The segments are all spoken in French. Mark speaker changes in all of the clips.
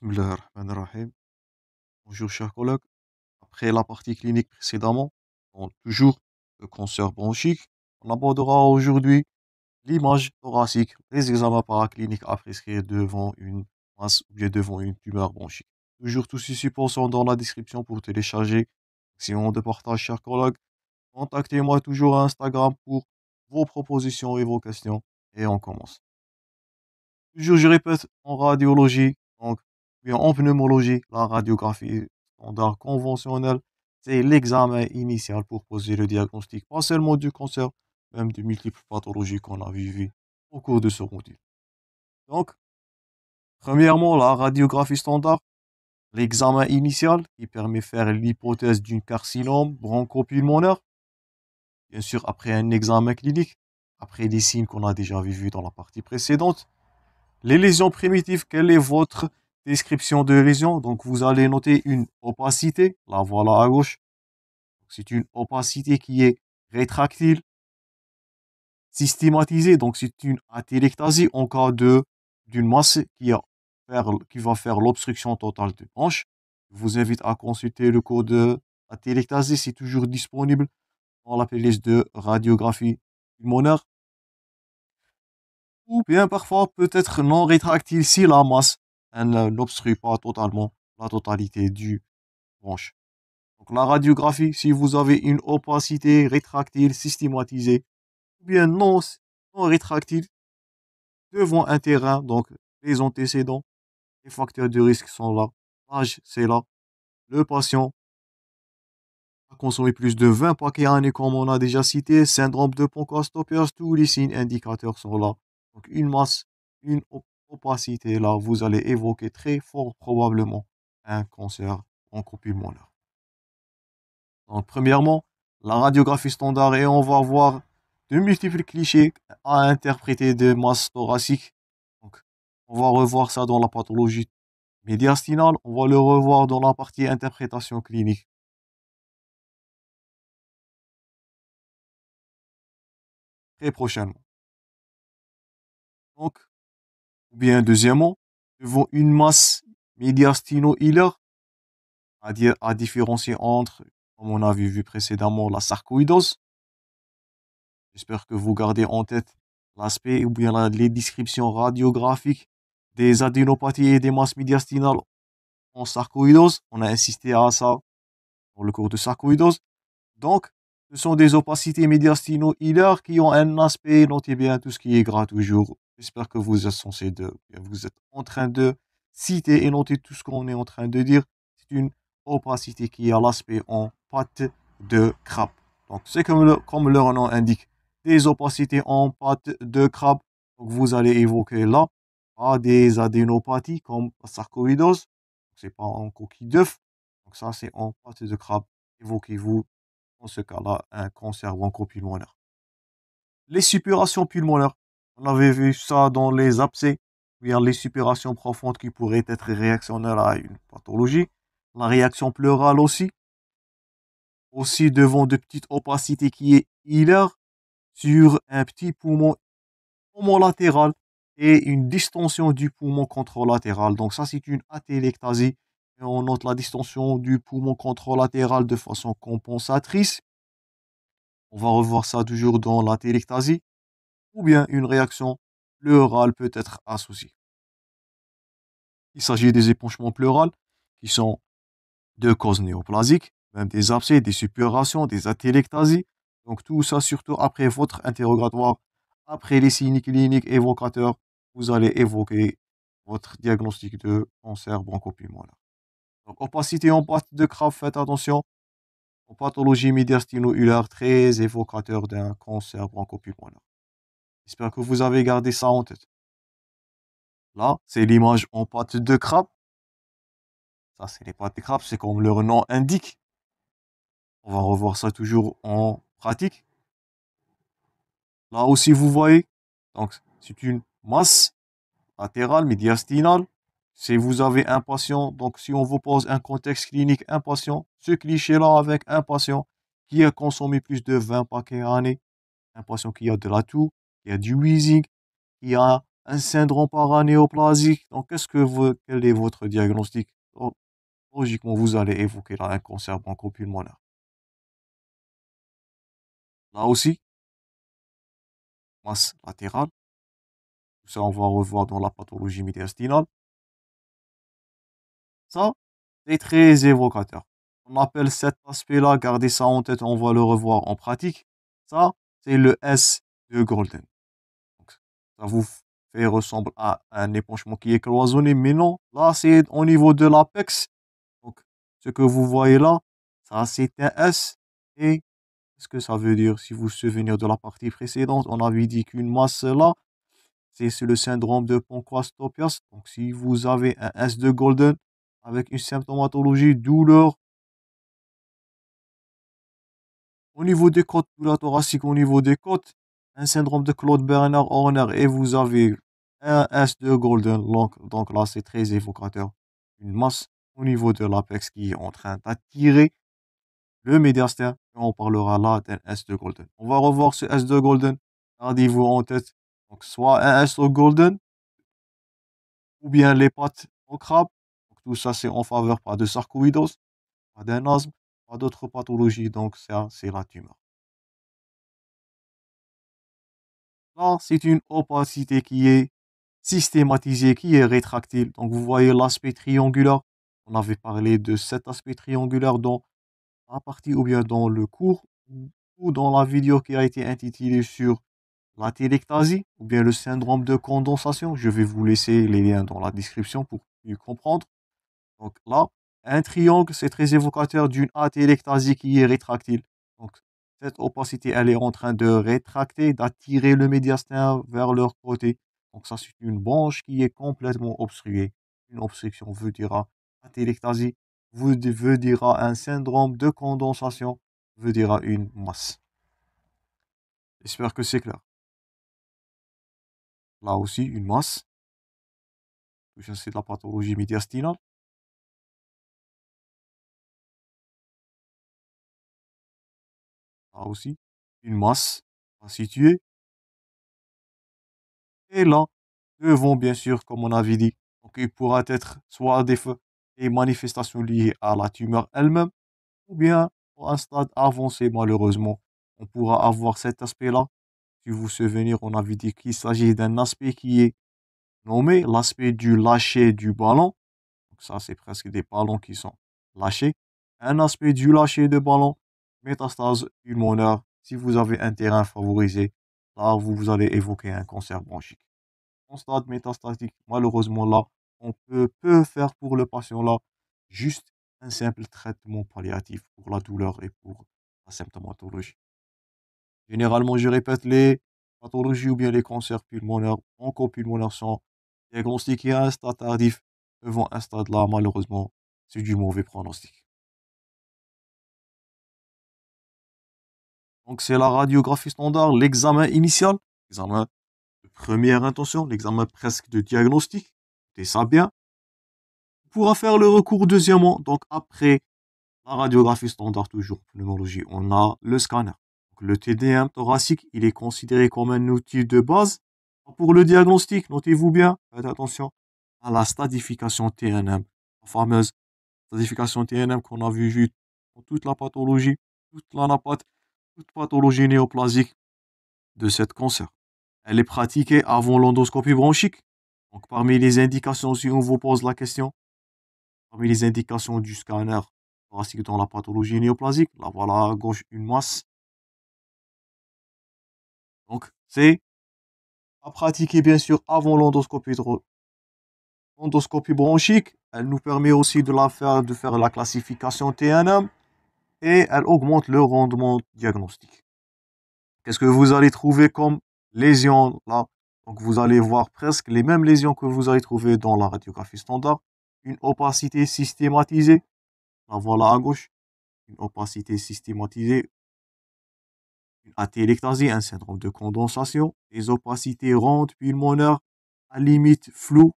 Speaker 1: Bismillahirrahmanirrahim. Bonjour chers collègues. Après la partie clinique précédemment, donc toujours le cancer bronchique, on abordera aujourd'hui l'image thoracique, les examens paracliniques à prescrire devant une masse ou bien devant une tumeur bronchique. Toujours tous ces supports sont dans la description pour télécharger. Si on de partage, chers collègues, contactez-moi toujours à Instagram pour vos propositions et vos questions. Et on commence. Toujours, je répète, en radiologie, donc, bien en pneumologie, la radiographie standard conventionnelle, c'est l'examen initial pour poser le diagnostic, pas seulement du cancer, même de multiples pathologies qu'on a vues au cours de ce module. Donc, premièrement, la radiographie standard, l'examen initial qui permet de faire l'hypothèse d'une carcinome bronchopulmonaire, bien sûr après un examen clinique, après les signes qu'on a déjà vus dans la partie précédente. Les lésions primitives, quelle est votre description de lésion? Donc, vous allez noter une opacité, la voilà à gauche. C'est une opacité qui est rétractile, systématisée. Donc, c'est une atélectasie en cas d'une masse qui va faire l'obstruction totale de hanche. Je vous invite à consulter le cours de atélectasie. C'est toujours disponible dans la playlist de radiographie pulmonaire. Ou bien parfois peut-être non rétractile si la masse n'obstrue pas totalement la totalité du branche. Donc la radiographie, si vous avez une opacité rétractile systématisée, ou bien non rétractile devant un terrain, donc les antécédents, les facteurs de risque sont là, l'âge c'est là, le patient a consommé plus de 20 paquets à année comme on a déjà cité, syndrome de Ponca-Stoppers, tous les signes indicateurs sont là. Donc une masse, une opacité là, vous allez évoquer très fort probablement un cancer bronchopulmonaire. Donc premièrement, la radiographie standard et on va voir de multiples clichés à interpréter de masse thoracique. Donc on va revoir ça dans la pathologie médiastinale, on va le revoir dans la partie interprétation clinique très prochainement. Donc, ou bien deuxièmement, devant une masse médiastino-hilaire, à différencier entre, comme on avait vu précédemment, la sarcoïdose. J'espère que vous gardez en tête l'aspect ou bien les descriptions radiographiques des adénopathies et des masses médiastinales en sarcoïdose. On a insisté à ça dans le cours de sarcoïdose. Donc, ce sont des opacités médiastino-hilaires qui ont un aspect, notez bien tout ce qui est gras toujours. J'espère que vous êtes vous êtes en train de citer et noter tout ce qu'on est en train de dire. C'est une opacité qui a l'aspect en pâte de crabe. Donc, c'est comme leur nom indique, des opacités en pâte de crabe. Donc, vous allez évoquer là, pas des adénopathies comme la sarcoïdose. C'est pas en coquille d'œuf. Donc, ça, c'est en pâte de crabe. Évoquez-vous dans ce cas-là, un cancer bronchopulmonaire. Les suppurations pulmonaires, on avait vu ça dans les abcès, ou bien les suppurations profondes qui pourraient être réactionnaires à une pathologie. La réaction pleurale aussi devant de petites opacités qui est hilaire sur un petit poumon latéral et une distension du poumon contralatéral. Donc ça, c'est une atélectasie. Et on note la distension du poumon contralatéral de façon compensatrice. On va revoir ça toujours dans la téléctasie, ou bien une réaction pleurale peut être associée. Il s'agit des épanchements pleurales qui sont de cause néoplasique, même des abcès, des suppurations, des atélectasies. Donc tout ça, surtout après votre interrogatoire, après les signes cliniques évocateurs, vous allez évoquer votre diagnostic de cancer bronchopulmonaire. Donc opacité en pâte de Kraft, faites attention, en pathologie médiastino-ulaire très évocateur d'un cancer bronchopulmonaire. J'espère que vous avez gardé ça en tête. Là, c'est l'image en pâte de crabe. Ça, c'est les pâtes de crabe, c'est comme leur nom indique. On va revoir ça toujours en pratique. Là aussi, vous voyez. Donc, c'est une masse latérale, médiastinale. Si vous avez un patient, donc si on vous pose un contexte clinique, un patient, ce cliché-là avec un patient qui a consommé plus de 20 paquets à l'année, un patient qui a de la toux, qui a du wheezing, qui a un syndrome paranéoplasique. Donc, quel est votre diagnostic? Donc, logiquement, vous allez évoquer là un cancer bronchopulmonaire. Là aussi, masse latérale. Tout ça, on va revoir dans la pathologie médiastinale. Ça, c'est très évocateur. On appelle cet aspect-là, gardez ça en tête, on va le revoir en pratique. Ça, c'est le S de Golden. Donc, ça vous fait ressembler à un épanchement qui est cloisonné, mais non, là, c'est au niveau de l'apex. Donc, ce que vous voyez là, ça, c'est un S. Et qu'est-ce que ça veut dire? Si vous vous souvenez de la partie précédente, on avait dit qu'une masse là, c'est le syndrome de Panquas-Topias. Donc, si vous avez un S de Golden avec une symptomatologie douleur au niveau des côtes, douleur thoracique au niveau des côtes, un syndrome de Claude Bernard Horner et vous avez un S de Golden. Donc là, c'est très évocateur. Une masse au niveau de l'apex qui est en train d'attirer le médiastin. Et on parlera là d'un S de Golden. On va revoir ce S de Golden. Gardez-vous en tête. Donc, soit un S de Golden ou bien les pattes au crabe. Donc, tout ça, c'est en faveur pas de sarcoïdose, pas d'un asthme, pas d'autres pathologies. Donc, ça, c'est la tumeur. Là, c'est une opacité qui est systématisée, qui est rétractile. Donc, vous voyez l'aspect triangulaire. On avait parlé de cet aspect triangulaire dans la partie ou bien dans le cours ou dans la vidéo qui a été intitulée sur la téléctasie ou bien le syndrome de condensation. Je vais vous laisser les liens dans la description pour mieux comprendre. Donc là, un triangle, c'est très évocateur d'une atélectasie qui est rétractile. Donc cette opacité, elle est en train de rétracter, d'attirer le médiastin vers leur côté. Donc ça, c'est une branche qui est complètement obstruée. Une obstruction veut dire atélectasie, veut dire un syndrome de condensation, veut dire une masse. J'espère que c'est clair. Là aussi, une masse. Tout ça, c'est de la pathologie médiastinale. Là aussi, une masse à situer. Et là, devant, bien sûr, comme on avait dit, donc il pourra être soit des manifestations liées à la tumeur elle-même, ou bien à un stade avancé, malheureusement. On pourra avoir cet aspect-là. Si vous vous souvenez, on avait dit qu'il s'agit d'un aspect qui est nommé l'aspect du lâcher du ballon. Donc ça, c'est presque des ballons qui sont lâchés. Un aspect du lâcher de ballon, métastase pulmonaire. Si vous avez un terrain favorisé, là, vous allez évoquer un cancer bronchique en stade métastatique. Malheureusement, là, on peut faire pour le patient là juste un simple traitement palliatif pour la douleur et pour la symptomatologie. Généralement, je répète, les pathologies ou bien les cancers pulmonaires, oncopulmonaires sont diagnostiqués à un stade tardif. Devant un stade là, malheureusement, c'est du mauvais pronostic. Donc, c'est la radiographie standard, l'examen initial, l'examen de première intention, l'examen presque de diagnostic. C'est ça bien. On pourra faire le recours deuxièmement. Donc, après la radiographie standard, toujours pneumologie, on a le scanner. Donc, le TDM thoracique, il est considéré comme un outil de base. Pour le diagnostic, notez-vous bien, faites attention à la stadification TNM, la fameuse stadification TNM qu'on a vu juste pour toute la pathologie, toute l'anapathe, toute pathologie néoplasique de cette cancer. Elle est pratiquée avant l'endoscopie bronchique. Donc, parmi les indications, si on vous pose la question, parmi les indications du scanner thoracique dans la pathologie néoplasique, là voilà à gauche une masse. Donc c'est à pratiquer bien sûr avant l'endoscopie bronchique. Elle nous permet aussi de faire la classification TNM et elle augmente le rendement diagnostique. Qu'est-ce que vous allez trouver comme lésions là? Donc vous allez voir presque les mêmes lésions que vous allez trouver dans la radiographie standard. Une opacité systématisée, là voilà à gauche. Une opacité systématisée, une atélectasie, un syndrome de condensation, des opacités rondes pulmonaires à limite floue.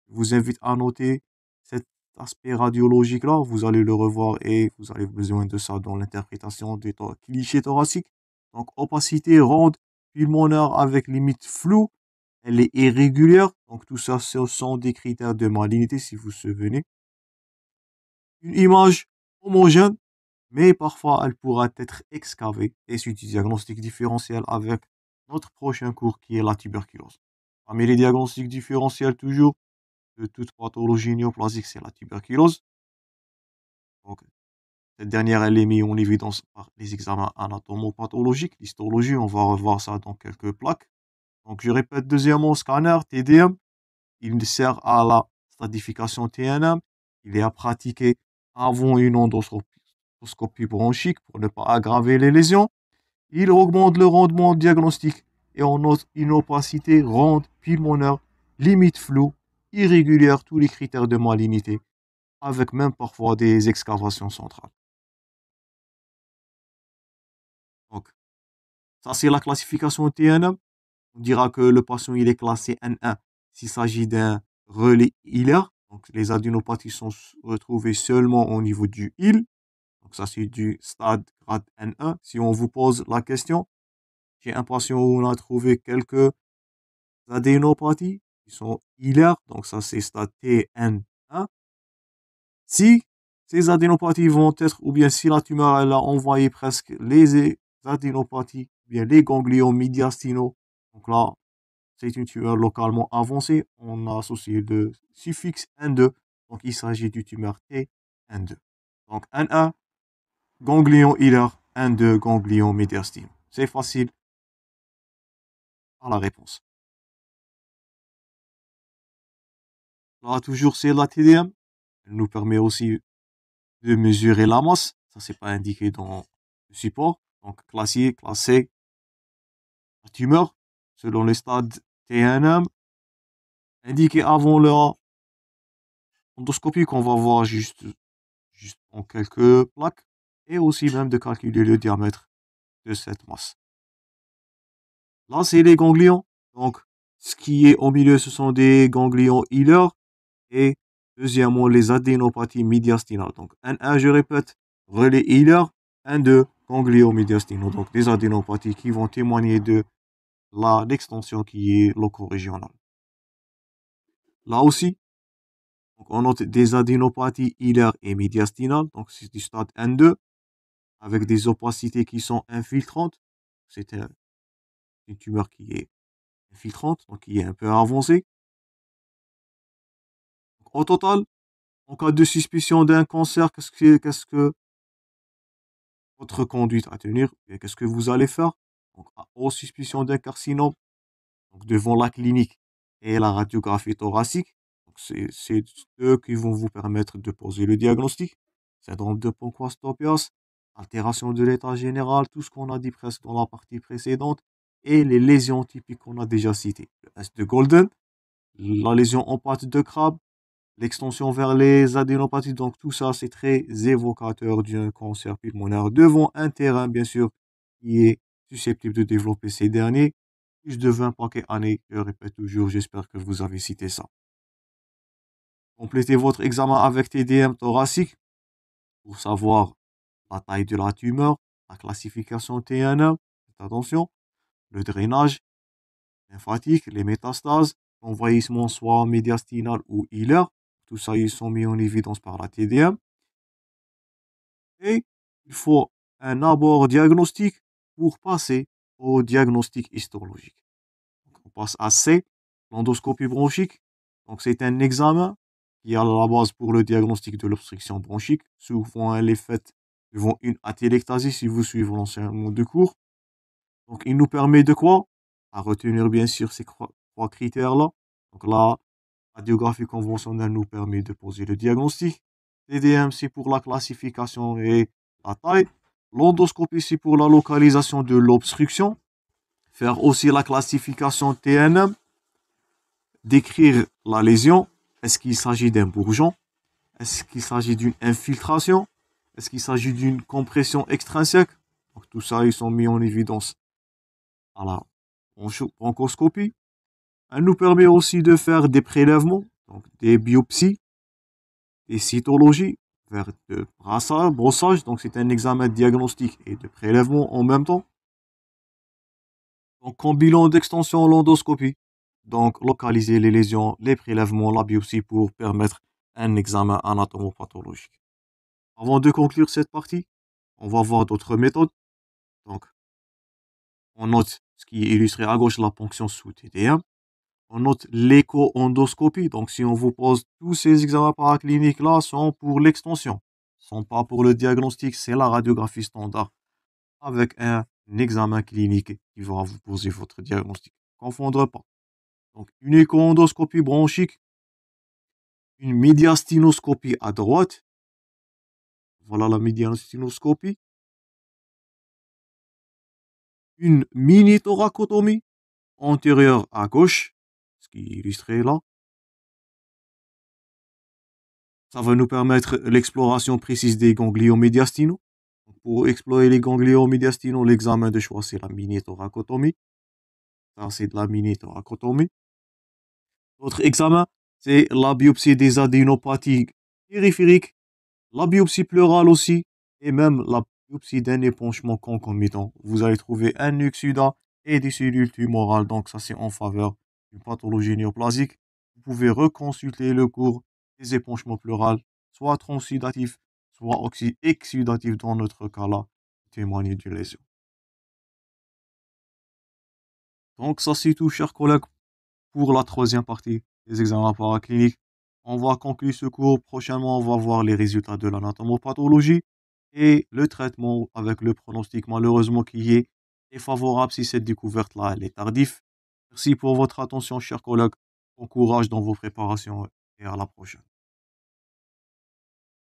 Speaker 1: Je vous invite à noter cet aspect radiologique-là. Vous allez le revoir et vous avez besoin de ça dans l'interprétation des clichés thoraciques. Donc, opacité ronde pulmonaire avec limite floue elle est irrégulière. Donc tout ça, ce sont des critères de malignité, si vous vous souvenez. Une image homogène, mais parfois elle pourra être excavée. Et c'est du diagnostic différentiel avec notre prochain cours qui est la tuberculose. Parmi les diagnostics différentiels toujours de toute pathologie néoplasique, c'est la tuberculose. Donc, cette dernière, elle est mise en évidence par les examens anatomopathologiques, l'histologie, on va revoir ça dans quelques plaques. Donc, je répète, deuxièmement, scanner, TDM, il sert à la stratification TNM, il est à pratiquer avant une endoscopie bronchique pour ne pas aggraver les lésions. Il augmente le rendement diagnostique et on note une opacité, ronde, pulmonaire, limite floue, irrégulière, tous les critères de malignité, avec même parfois des excavations centrales. Donc, ça c'est la classification TNM. On dira que le patient il est classé N1 s'il s'agit d'un relais hilaire. Donc, les adénopathies sont retrouvées seulement au niveau du hile. Donc, ça c'est du stade grade N1. Si on vous pose la question, j'ai un patient où on a trouvé quelques adénopathies qui sont hilaires. Donc, ça c'est stade TN1. Si ces adénopathies vont être, ou bien si la tumeur elle a envoyé presque les adénopathies, ou bien les ganglions médiastinaux, donc là, c'est une tumeur localement avancée, on a associé le suffixe N2, donc il s'agit du tumeur T N2. Donc N1, ganglion hilaire, N2, ganglion médiastinaux. C'est facile à la réponse. Là, toujours c'est la TDM. Elle nous permet aussi de mesurer la masse. Ça, c'est pas indiqué dans le support. Donc, classé, la tumeur, selon le stade TNM, indiqué avant l'endoscopie qu'on va voir juste en quelques plaques, et aussi même de calculer le diamètre de cette masse. Là, c'est les ganglions. Donc, ce qui est au milieu, ce sont des ganglions hilaires, et deuxièmement, les adénopathies médiastinales. Donc, N1, je répète, relais hilaire, N2, ganglions médiastinaux. Donc, des adénopathies qui vont témoigner de l'extension qui est loco-régionale. Là aussi, donc on note des adénopathies hilaires et médiastinales. Donc, c'est du stade N2 avec des opacités qui sont infiltrantes. C'est une tumeur qui est infiltrante, donc qui est un peu avancée. Donc, au total, en cas de suspicion d'un cancer, qu'est-ce que votre conduite à tenir? Qu'est-ce que vous allez faire? Donc, aux suspicions d'un carcinome, donc devant la clinique et la radiographie thoracique, c'est eux qui vont vous permettre de poser le diagnostic. Syndrome de Panquas-Topias, altération de l'état général, tout ce qu'on a dit presque dans la partie précédente, et les lésions typiques qu'on a déjà citées. Le S de Golden, la lésion en pâte de crabe, l'extension vers les adénopathies, donc tout ça c'est très évocateur d'un cancer pulmonaire devant un terrain bien sûr qui est susceptible de développer ces derniers. Plus de 20 paquets années, je répète toujours, j'espère que vous avez cité ça. Complétez votre examen avec TDM thoracique pour savoir la taille de la tumeur, la classification TNM, attention, le drainage lymphatique, les métastases, l'envahissement soit médiastinal ou hilaire. Tout ça, ils sont mis en évidence par la TDM. Et il faut un abord diagnostique pour passer au diagnostic histologique. Donc, on passe à C, l'endoscopie bronchique. Donc, c'est un examen qui est à la base pour le diagnostic de l'obstruction bronchique. Souvent, elle est faite devant une atélectasie si vous suivez l'enseignement de cours. Donc, il nous permet de quoi? À retenir bien sûr ces trois critères-là. Donc, la radiographie conventionnelle nous permet de poser le diagnostic. TDM, c'est pour la classification et la taille. L'endoscopie, c'est pour la localisation de l'obstruction. Faire aussi la classification TNM. Décrire la lésion. Est-ce qu'il s'agit d'un bourgeon? Est-ce qu'il s'agit d'une infiltration? Est-ce qu'il s'agit d'une compression extrinsèque? Donc, tout ça, ils sont mis en évidence à la bronchoscopie. Elle nous permet aussi de faire des prélèvements, donc des biopsies, des cytologies, faire de brossage, donc c'est un examen diagnostique et de prélèvement en même temps. Donc, en bilan d'extension, l'endoscopie. donc localiser les lésions, les prélèvements, la biopsie pour permettre un examen anatomopathologique. Avant de conclure cette partie, on va voir d'autres méthodes. Donc, on note ce qui est illustré à gauche, la ponction sous TDM. On note l'écho-endoscopie. Donc, si on vous pose tous ces examens paracliniques là, sont pour l'extension, sont pas pour le diagnostic, c'est la radiographie standard avec un examen clinique qui va vous poser votre diagnostic. Confondre pas. Donc, une écho-endoscopie bronchique, une médiastinoscopie à droite. Voilà la médiastinoscopie. Une mini-thoracotomie antérieure à gauche, ce qui est illustré là. Ça va nous permettre l'exploration précise des ganglions médiastinaux. Pour explorer les ganglions médiastinaux, l'examen de choix, c'est la mini-thoracotomie. Ça, c'est de la mini-thoracotomie. L'autre examen, c'est la biopsie des adénopathies périphériques, la biopsie pleurale aussi, et même la biopsie d'un épanchement concomitant. Vous allez trouver un exudat et des cellules tumorales, donc ça c'est en faveur d'une pathologie néoplasique. Vous pouvez reconsulter le cours des épanchements pleurales, soit transudatifs, soit exudatifs dans notre cas-là, témoigner d'une lésion. Donc ça c'est tout, chers collègues, pour la troisième partie des examens paracliniques. On va conclure ce cours. Prochainement, on va voir les résultats de l'anatomopathologie et le traitement avec le pronostic malheureusement qui est défavorable si cette découverte-là elle est tardive. Merci pour votre attention, chers collègues. Bon courage dans vos préparations et à la prochaine.